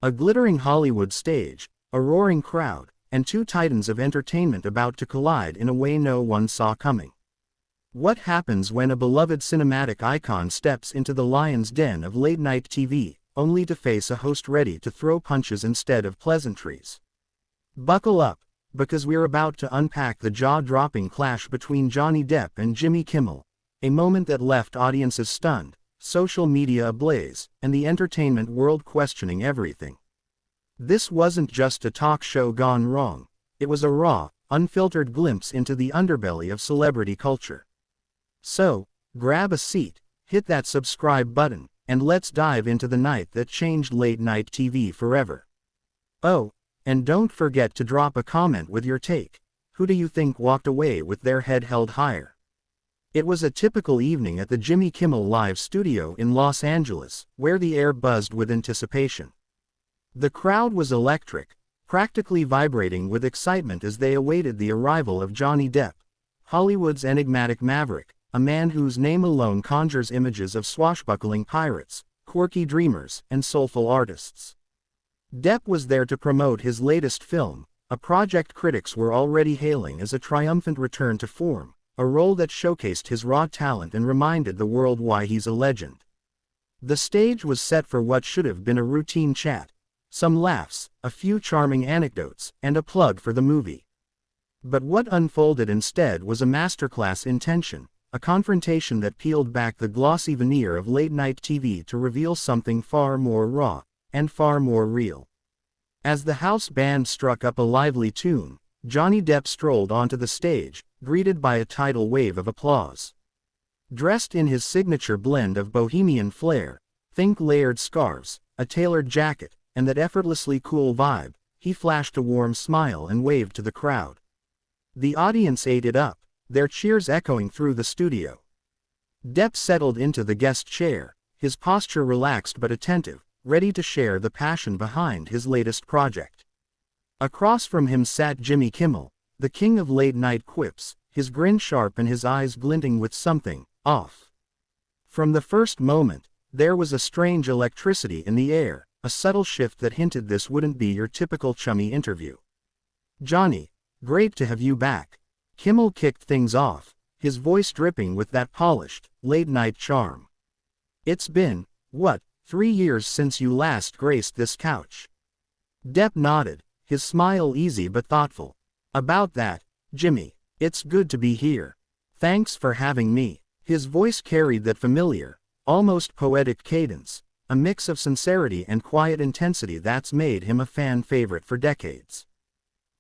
A glittering Hollywood stage, a roaring crowd, and two titans of entertainment about to collide in a way no one saw coming. What happens when a beloved cinematic icon steps into the lion's den of late-night TV, only to face a host ready to throw punches instead of pleasantries? Buckle up, because we're about to unpack the jaw-dropping clash between Johnny Depp and Jimmy Kimmel, a moment that left audiences stunned, social media ablaze, and the entertainment world questioning everything. This wasn't just a talk show gone wrong, it was a raw, unfiltered glimpse into the underbelly of celebrity culture. So, grab a seat, hit that subscribe button, and let's dive into the night that changed late-night TV forever. Oh, and don't forget to drop a comment with your take. Who do you think walked away with their head held higher? It was a typical evening at the Jimmy Kimmel Live studio in Los Angeles, where the air buzzed with anticipation. The crowd was electric, practically vibrating with excitement as they awaited the arrival of Johnny Depp, Hollywood's enigmatic maverick, a man whose name alone conjures images of swashbuckling pirates, quirky dreamers, and soulful artists. Depp was there to promote his latest film, a project critics were already hailing as a triumphant return to form, a role that showcased his raw talent and reminded the world why he's a legend. The stage was set for what should have been a routine chat, some laughs, a few charming anecdotes, and a plug for the movie. But what unfolded instead was a masterclass in tension, a confrontation that peeled back the glossy veneer of late-night TV to reveal something far more raw, and far more real. As the house band struck up a lively tune, Johnny Depp strolled onto the stage, greeted by a tidal wave of applause. Dressed in his signature blend of bohemian flair, think layered scarves, a tailored jacket, and that effortlessly cool vibe, he flashed a warm smile and waved to the crowd. The audience ate it up, their cheers echoing through the studio. Depp settled into the guest chair, his posture relaxed but attentive, ready to share the passion behind his latest project. Across from him sat Jimmy Kimmel, the king of late-night quips, his grin sharp and his eyes glinting with something off. From the first moment, there was a strange electricity in the air, a subtle shift that hinted this wouldn't be your typical chummy interview. "Johnny, great to have you back." Kimmel kicked things off, his voice dripping with that polished, late-night charm. "It's been, 3 years since you last graced this couch?" Depp nodded, his smile easy but thoughtful. "About that, Jimmy, it's good to be here. Thanks for having me." His voice carried that familiar, almost poetic cadence, a mix of sincerity and quiet intensity that's made him a fan favorite for decades.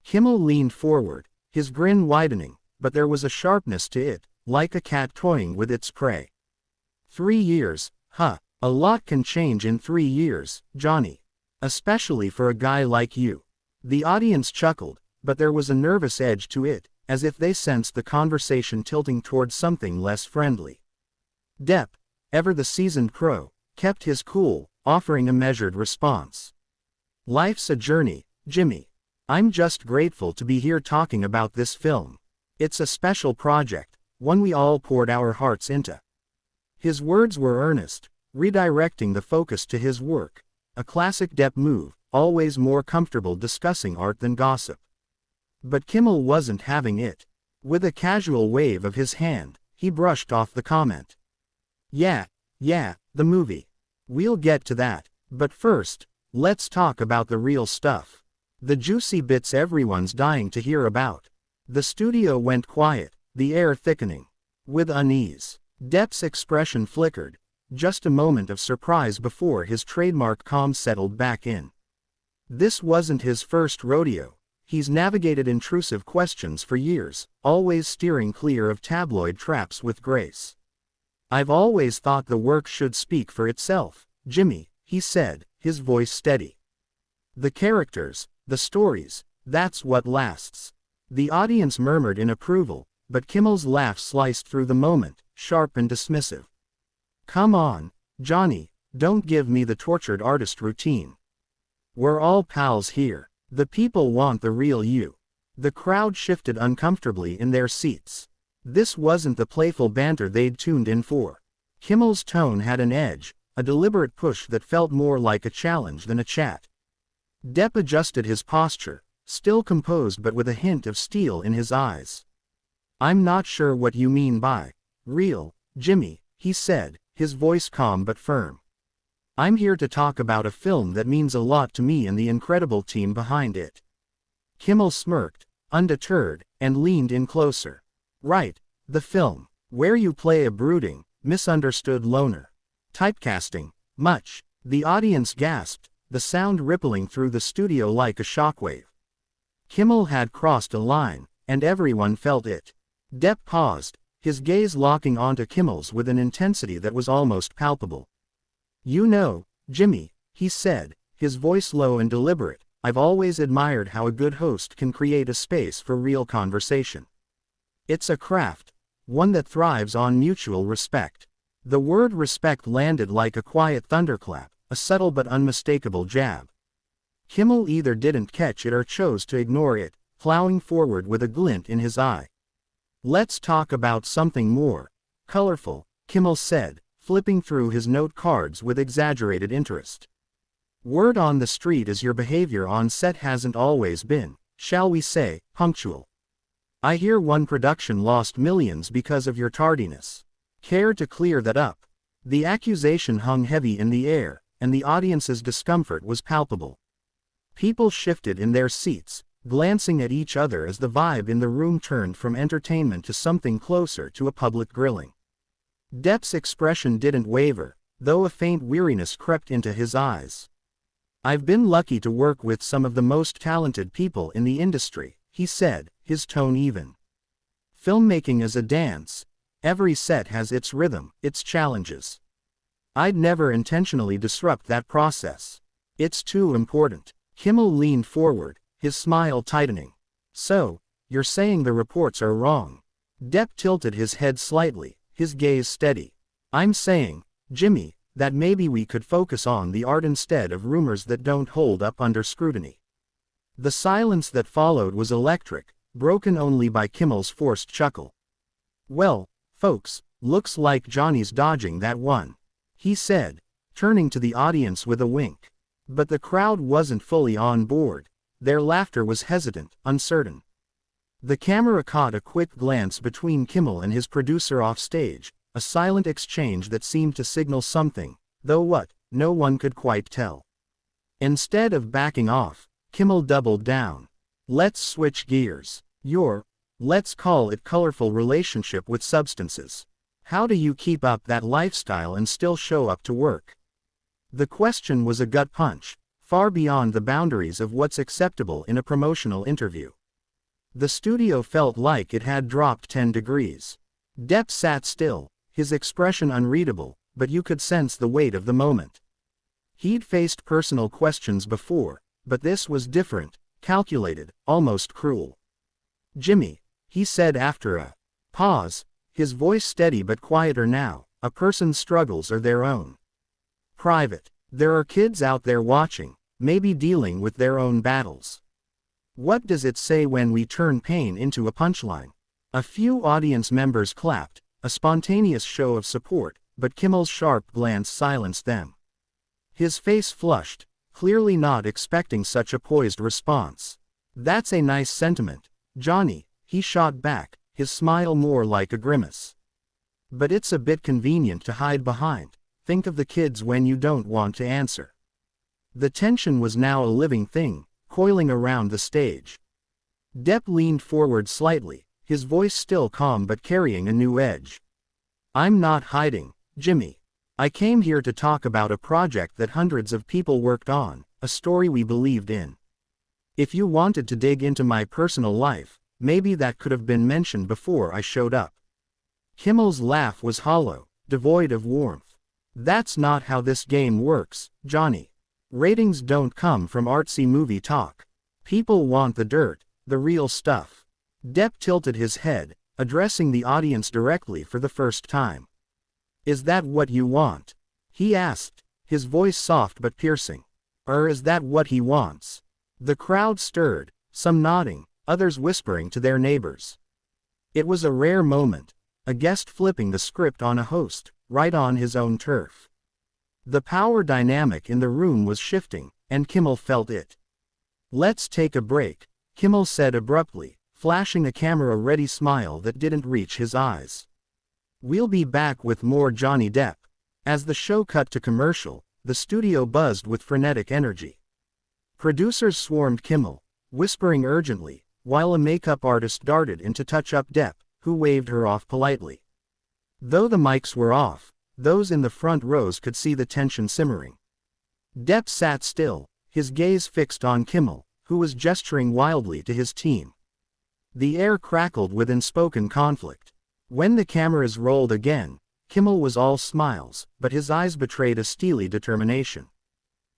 Kimmel leaned forward, his grin widening, but there was a sharpness to it, like a cat toying with its prey. 3 years, huh? A lot can change in 3 years, Johnny. Especially for a guy like you. The audience chuckled, but there was a nervous edge to it, as if they sensed the conversation tilting towards something less friendly. Depp, ever the seasoned pro, kept his cool, offering a measured response. "Life's a journey, Jimmy. I'm just grateful to be here talking about this film. It's a special project, one we all poured our hearts into." His words were earnest, redirecting the focus to his work, a classic Depp move, always more comfortable discussing art than gossip. But Kimmel wasn't having it. With a casual wave of his hand, he brushed off the comment. Yeah, the movie. We'll get to that, but first, let's talk about the real stuff. The juicy bits everyone's dying to hear about." The studio went quiet, the air thickening. With unease, Depp's expression flickered, just a moment of surprise before his trademark calm settled back in. This wasn't his first rodeo. He's navigated intrusive questions for years, always steering clear of tabloid traps with grace. "I've always thought the work should speak for itself, Jimmy," he said, his voice steady. "The characters, the stories, that's what lasts." The audience murmured in approval, but Kimmel's laugh sliced through the moment, sharp and dismissive. "Come on, Johnny, don't give me the tortured artist routine. We're all pals here. The people want the real you." The crowd shifted uncomfortably in their seats. This wasn't the playful banter they'd tuned in for. Kimmel's tone had an edge, a deliberate push that felt more like a challenge than a chat. Depp adjusted his posture, still composed but with a hint of steel in his eyes. "I'm not sure what you mean by real, Jimmy," he said, his voice calm but firm. "I'm here to talk about a film that means a lot to me and the incredible team behind it." Kimmel smirked, undeterred, and leaned in closer. "Right, the film, where you play a brooding, misunderstood loner. Typecasting, much." The audience gasped, the sound rippling through the studio like a shockwave. Kimmel had crossed a line, and everyone felt it. Depp paused, his gaze locking onto Kimmel's with an intensity that was almost palpable. "You know, Jimmy," he said, his voice low and deliberate, "I've always admired how a good host can create a space for real conversation. It's a craft, one that thrives on mutual respect." The word respect landed like a quiet thunderclap, a subtle but unmistakable jab. Kimmel either didn't catch it or chose to ignore it, plowing forward with a glint in his eye. "Let's talk about something more colorful," Kimmel said, flipping through his note cards with exaggerated interest. "Word on the street is your behavior on set hasn't always been, shall we say, punctual. I hear one production lost millions because of your tardiness. Care to clear that up?" The accusation hung heavy in the air, and the audience's discomfort was palpable. People shifted in their seats, glancing at each other as the vibe in the room turned from entertainment to something closer to a public grilling. Depp's expression didn't waver, though a faint weariness crept into his eyes. "I've been lucky to work with some of the most talented people in the industry," he said, his tone even. "Filmmaking is a dance. Every set has its rhythm, its challenges. I'd never intentionally disrupt that process. It's too important." Kimmel leaned forward, his smile tightening. "So, you're saying the reports are wrong?" Depp tilted his head slightly, his gaze steady. "I'm saying, Jimmy, that maybe we could focus on the art instead of rumors that don't hold up under scrutiny." The silence that followed was electric, broken only by Kimmel's forced chuckle. "Well, folks, looks like Johnny's dodging that one," he said, turning to the audience with a wink. But the crowd wasn't fully on board. Their laughter was hesitant, uncertain. The camera caught a quick glance between Kimmel and his producer off stage, a silent exchange that seemed to signal something, though what, no one could quite tell. Instead of backing off, Kimmel doubled down. "Let's switch gears. Your, let's call it colorful relationship with substances. How do you keep up that lifestyle and still show up to work?" The question was a gut punch, far beyond the boundaries of what's acceptable in a promotional interview. The studio felt like it had dropped 10 degrees. Depp sat still, his expression unreadable, but you could sense the weight of the moment. He'd faced personal questions before, but this was different, calculated, almost cruel. "Jimmy," he said after a pause, his voice steady but quieter now, "a person's struggles are their own. Private. There are kids out there watching, maybe dealing with their own battles. What does it say when we turn pain into a punchline?" A few audience members clapped, a spontaneous show of support, but Kimmel's sharp glance silenced them. His face flushed, clearly not expecting such a poised response. "That's a nice sentiment, Johnny," he shot back, his smile more like a grimace. "But it's a bit convenient to hide behind. Think of the kids when you don't want to answer." The tension was now a living thing, coiling around the stage. Depp leaned forward slightly, his voice still calm but carrying a new edge. "I'm not hiding, Jimmy. I came here to talk about a project that hundreds of people worked on, a story we believed in. If you wanted to dig into my personal life, maybe that could have been mentioned before I showed up." Kimmel's laugh was hollow, devoid of warmth. "That's not how this game works, Johnny. Ratings don't come from artsy movie talk. People want the dirt, the real stuff." Depp tilted his head, addressing the audience directly for the first time. "Is that what you want?" he asked, his voice soft but piercing. "Or is that what he wants?" The crowd stirred, some nodding, others whispering to their neighbors. It was a rare moment, a guest flipping the script on a host, right on his own turf. The power dynamic in the room was shifting, and Kimmel felt it. Let's take a break, Kimmel said abruptly, flashing a camera-ready smile that didn't reach his eyes. We'll be back with more Johnny Depp. As the show cut to commercial, the studio buzzed with frenetic energy. Producers swarmed Kimmel, whispering urgently, while a makeup artist darted in to touch up Depp, who waved her off politely. Though the mics were off, those in the front rows could see the tension simmering. Depp sat still, his gaze fixed on Kimmel, who was gesturing wildly to his team. The air crackled with unspoken conflict. When the cameras rolled again, Kimmel was all smiles, but his eyes betrayed a steely determination.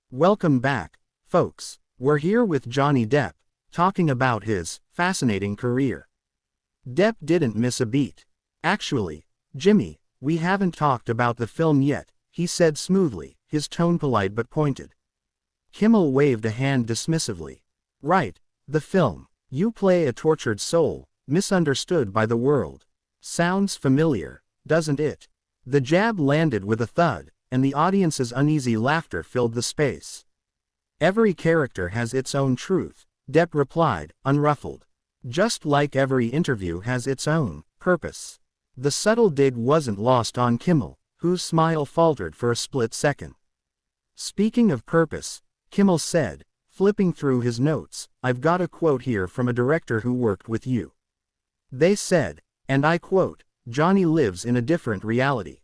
Welcome back, folks. We're here with Johnny Depp, talking about his fascinating career. Depp didn't miss a beat. Actually, Jimmy, we haven't talked about the film yet, he said smoothly, his tone polite but pointed. Kimmel waved a hand dismissively. Right, the film. You play a tortured soul, misunderstood by the world. Sounds familiar, doesn't it? The jab landed with a thud, and the audience's uneasy laughter filled the space. Every character has its own truth, Depp replied, unruffled. Just like every interview has its own purpose. The subtle dig wasn't lost on Kimmel, whose smile faltered for a split second. Speaking of purpose, Kimmel said, flipping through his notes, I've got a quote here from a director who worked with you. They said, and I quote, Johnny lives in a different reality.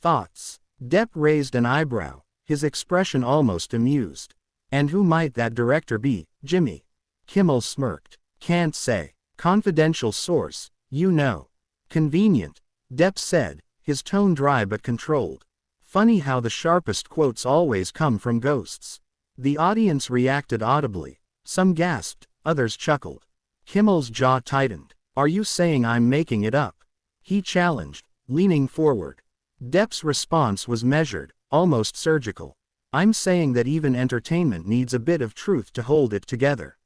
Thoughts? Depp raised an eyebrow, his expression almost amused. And who might that director be, Jimmy? Kimmel smirked. Can't say. Confidential source, you know. Convenient, Depp said, his tone dry but controlled. Funny how the sharpest quotes always come from ghosts. The audience reacted audibly. Some gasped, others chuckled. Kimmel's jaw tightened. Are you saying I'm making it up? He challenged, leaning forward. Depp's response was measured, almost surgical. I'm saying that even entertainment needs a bit of truth to hold it together.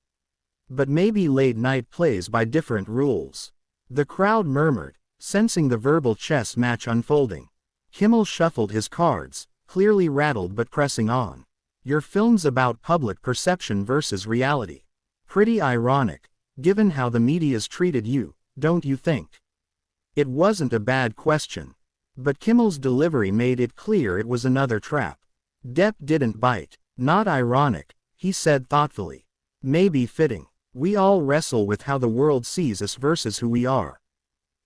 But maybe late night plays by different rules. The crowd murmured, sensing the verbal chess match unfolding. Kimmel shuffled his cards, clearly rattled but pressing on. Your film's about public perception versus reality. Pretty ironic, given how the media's treated you, don't you think? It wasn't a bad question. But Kimmel's delivery made it clear it was another trap. Depp didn't bite. Not ironic, he said thoughtfully. Maybe fitting. We all wrestle with how the world sees us versus who we are.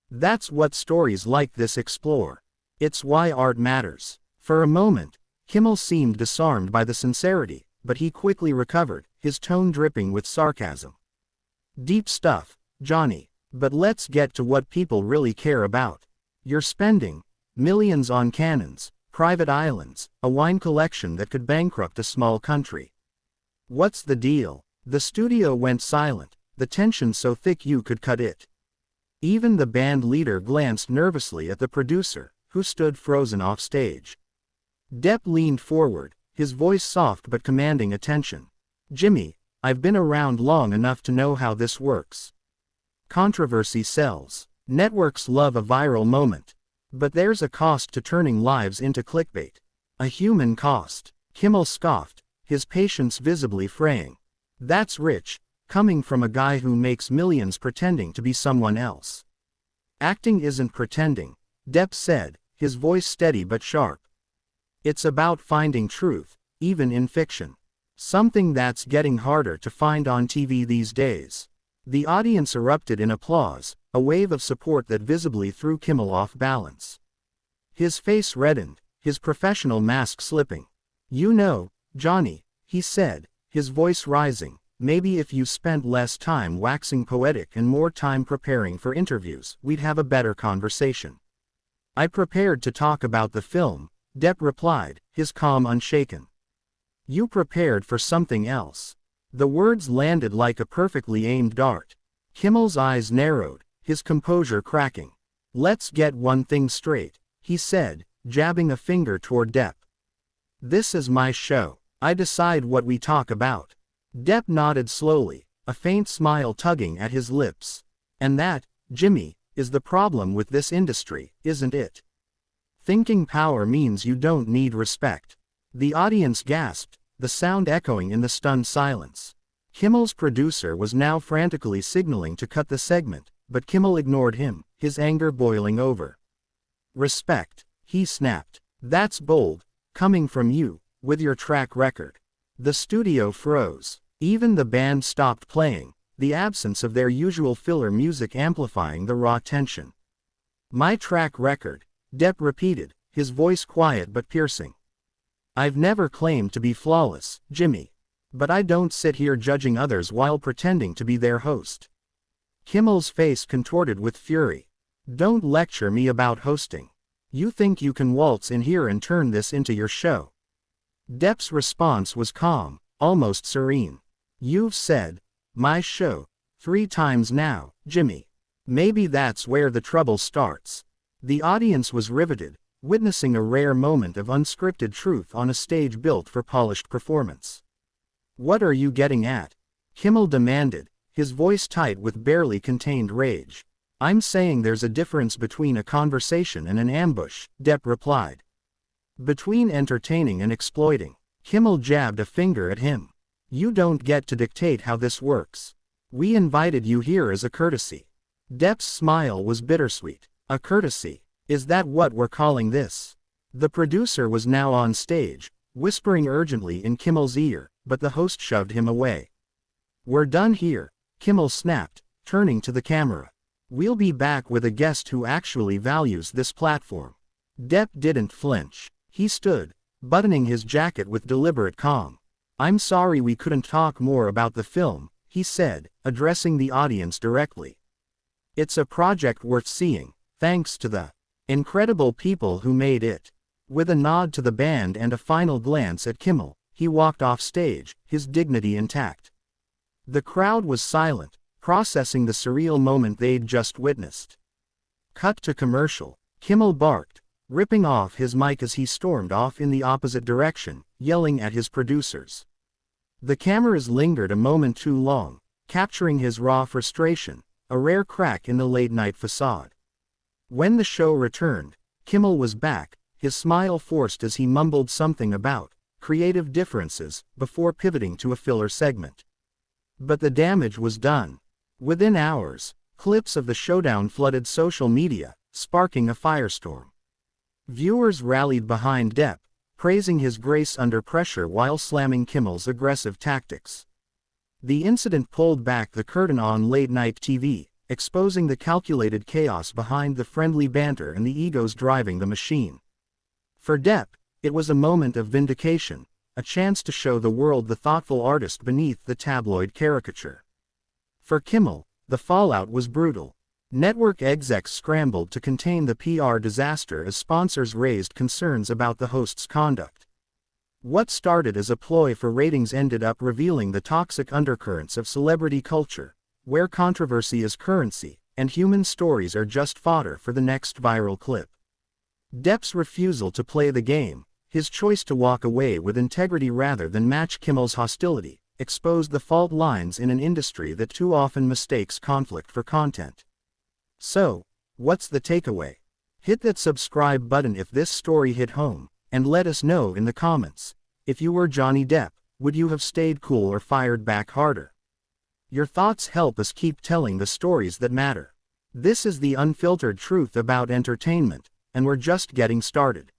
That's what stories like this explore. It's why art matters. For a moment, Kimmel seemed disarmed by the sincerity, but he quickly recovered, his tone dripping with sarcasm. Deep stuff, Johnny. But let's get to what people really care about. You're spending millions on cannons, private islands, a wine collection that could bankrupt a small country. What's the deal? The studio went silent, the tension so thick you could cut it. Even the band leader glanced nervously at the producer, who stood frozen off stage. Depp leaned forward, his voice soft but commanding attention. Jimmy, I've been around long enough to know how this works. Controversy sells. Networks love a viral moment. But there's a cost to turning lives into clickbait. A human cost. Kimmel scoffed, his patience visibly fraying. That's rich, coming from a guy who makes millions pretending to be someone else. Acting isn't pretending, Depp said, his voice steady but sharp. It's about finding truth, even in fiction. Something that's getting harder to find on TV these days. The audience erupted in applause, a wave of support that visibly threw Kimmel off balance. His face reddened, his professional mask slipping. You know, Johnny, he said, his voice rising, maybe if you spent less time waxing poetic and more time preparing for interviews, we'd have a better conversation. I prepared to talk about the film, Depp replied, his calm unshaken. You prepared for something else. The words landed like a perfectly aimed dart. Kimmel's eyes narrowed, his composure cracking. Let's get one thing straight, he said, jabbing a finger toward Depp. This is my show. I decide what we talk about. Depp nodded slowly, a faint smile tugging at his lips. And that, Jimmy, is the problem with this industry, isn't it? Thinking power means you don't need respect. The audience gasped, the sound echoing in the stunned silence. Kimmel's producer was now frantically signaling to cut the segment, but Kimmel ignored him, his anger boiling over. "Respect," he snapped. "That's bold, coming from you, with your track record." The studio froze. Even the band stopped playing, the absence of their usual filler music amplifying the raw tension. "My track record," Depp repeated, his voice quiet but piercing. "I've never claimed to be flawless, Jimmy. But I don't sit here judging others while pretending to be their host." Kimmel's face contorted with fury. "Don't lecture me about hosting. You think you can waltz in here and turn this into your show?" Depp's response was calm, almost serene. "You've said, 'my show,' 3 times now, Jimmy. Maybe that's where the trouble starts." The audience was riveted, witnessing a rare moment of unscripted truth on a stage built for polished performance. "What are you getting at?" Kimmel demanded, his voice tight with barely contained rage. "I'm saying there's a difference between a conversation and an ambush," Depp replied. "Between entertaining and exploiting." Kimmel jabbed a finger at him. "You don't get to dictate how this works. We invited you here as a courtesy." Depp's smile was bittersweet. "A courtesy? Is that what we're calling this?" The producer was now on stage, whispering urgently in Kimmel's ear, but the host shoved him away. "We're done here," Kimmel snapped, turning to the camera. "We'll be back with a guest who actually values this platform." Depp didn't flinch. He stood, buttoning his jacket with deliberate calm. "I'm sorry we couldn't talk more about the film," he said, addressing the audience directly. "It's a project worth seeing, thanks to the incredible people who made it." With a nod to the band and a final glance at Kimmel, he walked off stage, his dignity intact. The crowd was silent, processing the surreal moment they'd just witnessed. Cut to commercial. Kimmel barked, ripping off his mic as he stormed off in the opposite direction, yelling at his producers. The cameras lingered a moment too long, capturing his raw frustration, a rare crack in the late-night facade. When the show returned, Kimmel was back, his smile forced as he mumbled something about creative differences before pivoting to a filler segment. But the damage was done. Within hours, clips of the showdown flooded social media, sparking a firestorm. Viewers rallied behind Depp, praising his grace under pressure while slamming Kimmel's aggressive tactics. The incident pulled back the curtain on late-night TV, exposing the calculated chaos behind the friendly banter and the egos driving the machine. For Depp, it was a moment of vindication, a chance to show the world the thoughtful artist beneath the tabloid caricature. For Kimmel, the fallout was brutal. Network execs scrambled to contain the PR disaster as sponsors raised concerns about the host's conduct. What started as a ploy for ratings ended up revealing the toxic undercurrents of celebrity culture, where controversy is currency, and human stories are just fodder for the next viral clip. Depp's refusal to play the game, his choice to walk away with integrity rather than match Kimmel's hostility, exposed the fault lines in an industry that too often mistakes conflict for content. So, what's the takeaway? Hit that subscribe button if this story hit home, and let us know in the comments. If you were Johnny Depp, would you have stayed cool or fired back harder? Your thoughts help us keep telling the stories that matter. This is the unfiltered truth about entertainment, and we're just getting started.